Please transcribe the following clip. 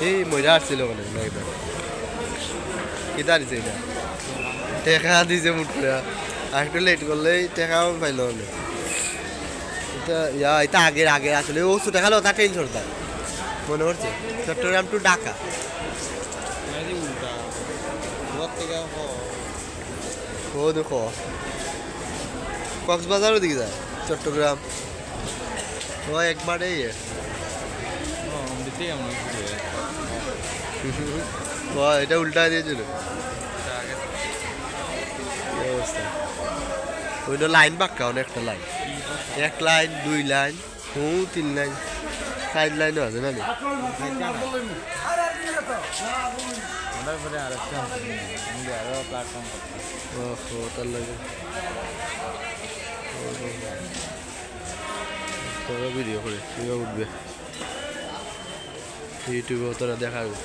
এই মজা আসছিল ওখানে লাইভে কিতা দিছে এটা টেকা দিছে মুট করে আর একটু লেট করলেই টেকাও পাইল না এটা এটা আগে আগে আসলে ও ছোট খালো তা টেনশন তার মনে করছে চট্টগ্রাম টু ঢাকা ও দেখো কক্সবাজারও দিকে যায় চট্টগ্রাম ও একবারে ও এটা উল্টা দিয়েছিল ওইটা লাইন বাক্কা অনেকটা লাইন এক লাইন দুই লাইন তিন লাইন 4 লাইনও আছে না ও তার লাগে তোরা ভিডিও করে তুইও উঠবে ইউটিউবে তোরা দেখাবে